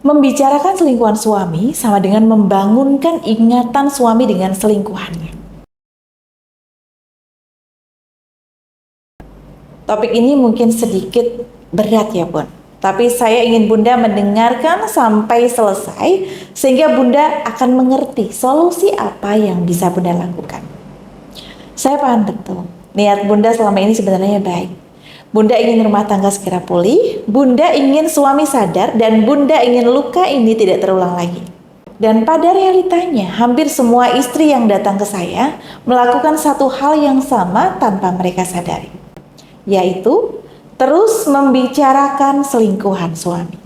Membicarakan selingkuhan suami sama dengan membangunkan ingatan suami dengan selingkuhannya. Topik ini mungkin sedikit berat ya Bun, tapi saya ingin Bunda mendengarkan sampai selesai sehingga Bunda akan mengerti solusi apa yang bisa Bunda lakukan. Saya paham betul, niat Bunda selama ini sebenarnya baik. Bunda ingin rumah tangga segera pulih, Bunda ingin suami sadar, dan Bunda ingin luka ini tidak terulang lagi. Dan pada realitanya, hampir semua istri yang datang ke saya melakukan satu hal yang sama tanpa mereka sadari, yaitu terus membicarakan selingkuhan suami.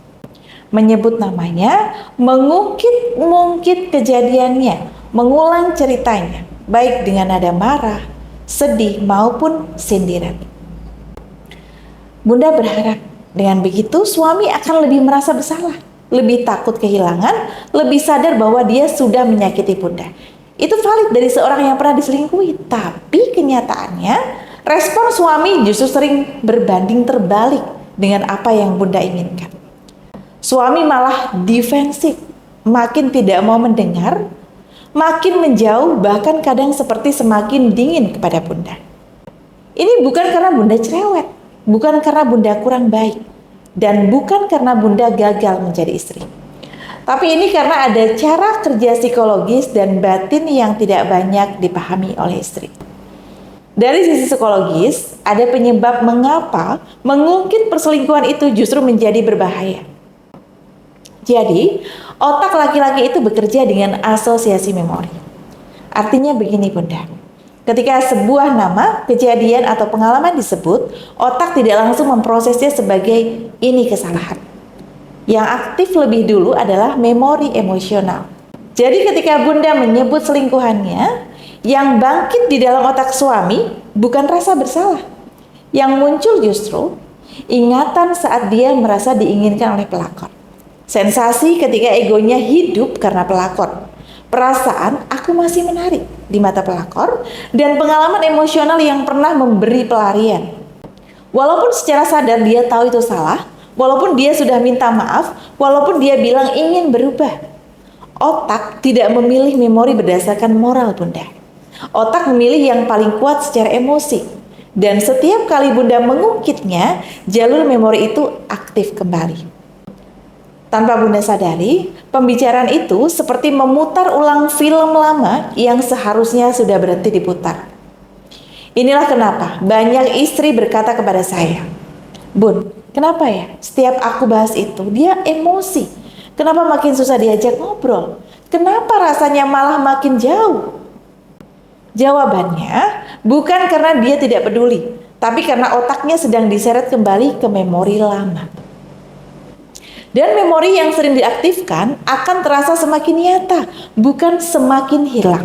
Menyebut namanya, mengungkit-ungkit kejadiannya, mengulang ceritanya, baik dengan nada marah, sedih, maupun sindiran. Bunda berharap dengan begitu suami akan lebih merasa bersalah, lebih takut kehilangan, lebih sadar bahwa dia sudah menyakiti Bunda. Itu valid dari seorang yang pernah diselingkuhi, tapi kenyataannya respon suami justru sering berbanding terbalik dengan apa yang Bunda inginkan. Suami malah defensif, makin tidak mau mendengar, makin menjauh, bahkan kadang seperti semakin dingin kepada Bunda. Ini bukan karena Bunda cerewet, bukan karena Bunda kurang baik, dan bukan karena Bunda gagal menjadi istri. Tapi ini karena ada cara kerja psikologis dan batin yang tidak banyak dipahami oleh istri. Dari sisi psikologis, ada penyebab mengapa mengungkit perselingkuhan itu justru menjadi berbahaya. Jadi, otak laki-laki itu bekerja dengan asosiasi memori. Artinya begini Bunda, ketika sebuah nama, kejadian, atau pengalaman disebut, otak tidak langsung memprosesnya sebagai ini kesalahan. Yang aktif lebih dulu adalah memori emosional. Jadi ketika Bunda menyebut selingkuhannya, yang bangkit di dalam otak suami bukan rasa bersalah. Yang muncul justru ingatan saat dia merasa diinginkan oleh pelakor. Sensasi ketika egonya hidup karena pelakor. Perasaan aku masih menarik di mata pelakor, dan pengalaman emosional yang pernah memberi pelarian. Walaupun secara sadar dia tahu itu salah, walaupun dia sudah minta maaf, walaupun dia bilang ingin berubah, otak tidak memilih memori berdasarkan moral Bunda. Otak memilih yang paling kuat secara emosi, dan setiap kali Bunda mengungkitnya, jalur memori itu aktif kembali. Tanpa Bunda sadari, pembicaraan itu seperti memutar ulang film lama yang seharusnya sudah berhenti diputar. Inilah kenapa banyak istri berkata kepada saya, Bun, kenapa ya setiap aku bahas itu dia emosi? Kenapa makin susah diajak ngobrol? Kenapa rasanya malah makin jauh? Jawabannya bukan karena dia tidak peduli, tapi karena otaknya sedang diseret kembali ke memori lama. Dan memori yang sering diaktifkan akan terasa semakin nyata, bukan semakin hilang.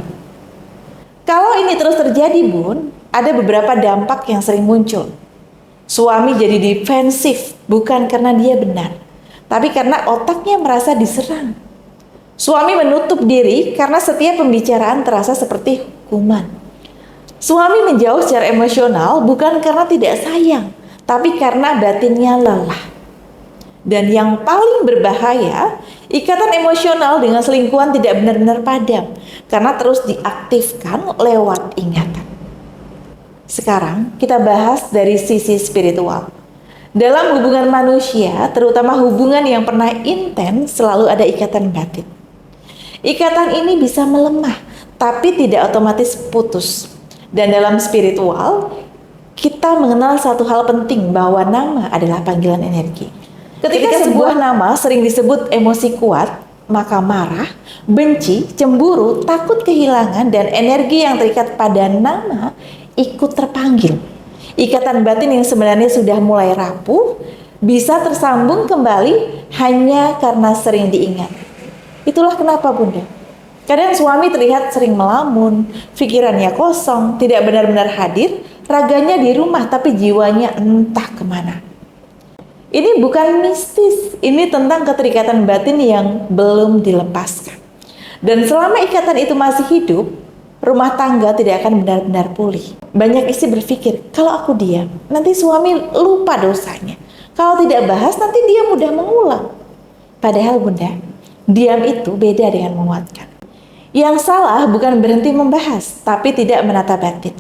Kalau ini terus terjadi Bun, ada beberapa dampak yang sering muncul. Suami jadi defensif, bukan karena dia benar, tapi karena otaknya merasa diserang. Suami menutup diri karena setiap pembicaraan terasa seperti hukuman. Suami menjauh secara emosional bukan karena tidak sayang, tapi karena batinnya lelah. Dan yang paling berbahaya, ikatan emosional dengan selingkuhan tidak benar-benar padam karena terus diaktifkan lewat ingatan. Sekarang kita bahas dari sisi spiritual. Dalam hubungan manusia, terutama hubungan yang pernah intens, selalu ada ikatan batin. Ikatan ini bisa melemah, tapi tidak otomatis putus. Dan dalam spiritual, kita mengenal satu hal penting, bahwa nama adalah panggilan energi. Ketika sebuah nama sering disebut emosi kuat, maka marah, benci, cemburu, takut kehilangan, dan energi yang terikat pada nama ikut terpanggil. Ikatan batin yang sebenarnya sudah mulai rapuh bisa tersambung kembali hanya karena sering diingat. Itulah kenapa Bunda, kadang suami terlihat sering melamun, pikirannya kosong, tidak benar-benar hadir, raganya di rumah tapi jiwanya entah kemana. Ini bukan mistis, ini tentang keterikatan batin yang belum dilepaskan. Dan selama ikatan itu masih hidup, rumah tangga tidak akan benar-benar pulih. Banyak istri berpikir, kalau aku diam, nanti suami lupa dosanya. Kalau tidak bahas, nanti dia mudah mengulang. Padahal Bunda, diam itu beda dengan menguatkan. Yang salah bukan berhenti membahas, tapi tidak menata batin.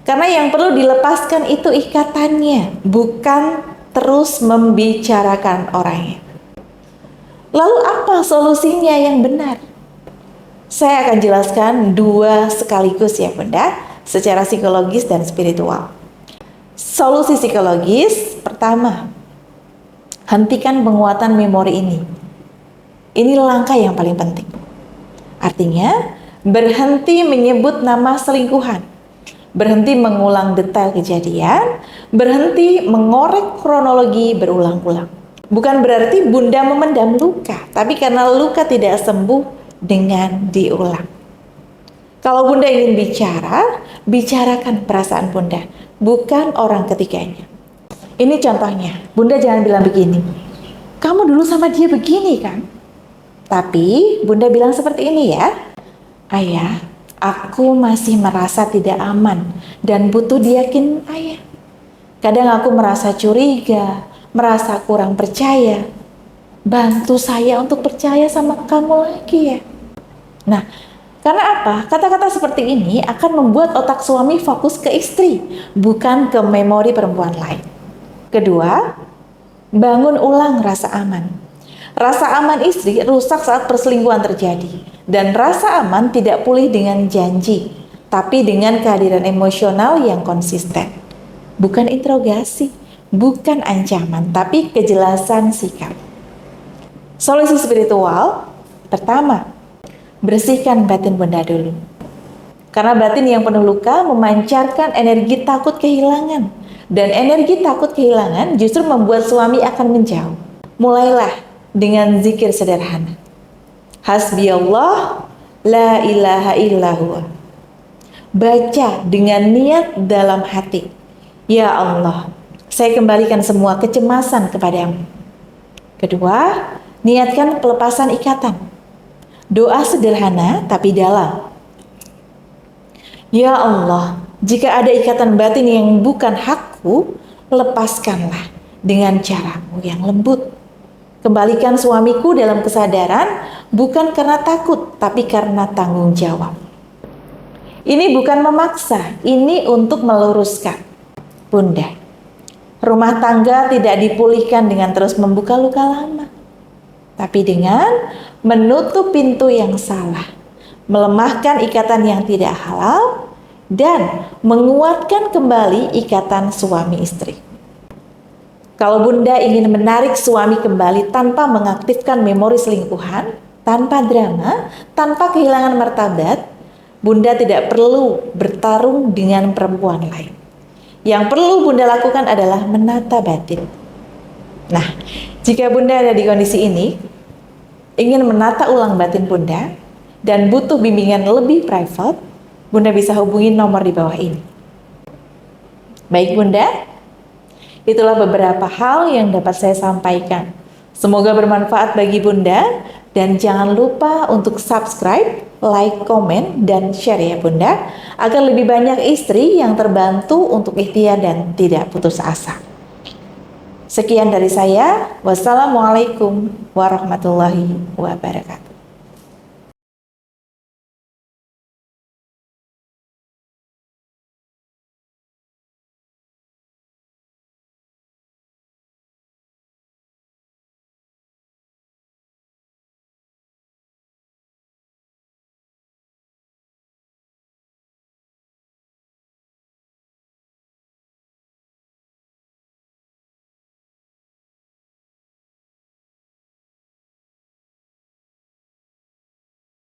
Karena yang perlu dilepaskan itu ikatannya, bukan terus membicarakan orangnya. Lalu apa solusinya yang benar? Saya akan jelaskan dua sekaligus ya Bunda, secara psikologis dan spiritual. Solusi psikologis pertama, hentikan penguatan memori ini. Ini langkah yang paling penting. Artinya, berhenti menyebut nama selingkuhan, berhenti mengulang detail kejadian, berhenti mengorek kronologi berulang-ulang. Bukan berarti Bunda memendam luka, tapi karena luka tidak sembuh dengan diulang. Kalau Bunda ingin bicara, bicarakan perasaan Bunda, bukan orang ketiganya. Ini contohnya, Bunda jangan bilang begini, kamu dulu sama dia begini kan? Tapi Bunda bilang seperti ini ya, Ayah, aku masih merasa tidak aman dan butuh diyakin Ayah. Kadang aku merasa curiga, merasa kurang percaya. Bantu saya untuk percaya sama kamu lagi ya. Nah, karena apa? Kata-kata seperti ini akan membuat otak suami fokus ke istri, bukan ke memori perempuan lain. Kedua, bangun ulang rasa aman. Rasa aman istri rusak saat perselingkuhan terjadi, dan rasa aman tidak pulih dengan janji, tapi dengan kehadiran emosional yang konsisten. Bukan interogasi, bukan ancaman, tapi kejelasan sikap. Solusi spiritual pertama, bersihkan batin Bunda dulu. Karena batin yang penuh luka memancarkan energi takut kehilangan, dan energi takut kehilangan justru membuat suami akan menjauh. Mulailah dengan zikir sederhana. Hasbiyallah la ilaha illallah. Baca dengan niat dalam hati. Ya Allah, saya kembalikan semua kecemasan kepadamu. Kedua, niatkan pelepasan ikatan. Doa sederhana tapi dalam. Ya Allah, jika ada ikatan batin yang bukan hakku, lepaskanlah dengan caramu yang lembut. Kembalikan suamiku dalam kesadaran, bukan karena takut, tapi karena tanggung jawab. Ini bukan memaksa, ini untuk meluruskan. Bunda, rumah tangga tidak dipulihkan dengan terus membuka luka lama, tapi dengan menutup pintu yang salah, melemahkan ikatan yang tidak halal, dan menguatkan kembali ikatan suami istri. Kalau Bunda ingin menarik suami kembali tanpa mengaktifkan memori selingkuhan, tanpa drama, tanpa kehilangan martabat, Bunda tidak perlu bertarung dengan perempuan lain. Yang perlu Bunda lakukan adalah menata batin. Nah, jika Bunda ada di kondisi ini, ingin menata ulang batin Bunda, dan butuh bimbingan lebih private, Bunda bisa hubungi nomor di bawah ini. Baik Bunda, itulah beberapa hal yang dapat saya sampaikan. Semoga bermanfaat bagi Bunda, dan jangan lupa untuk subscribe, like, komen, dan share ya Bunda, agar lebih banyak istri yang terbantu untuk ikhtiar dan tidak putus asa. Sekian dari saya. Wassalamualaikum warahmatullahi wabarakatuh.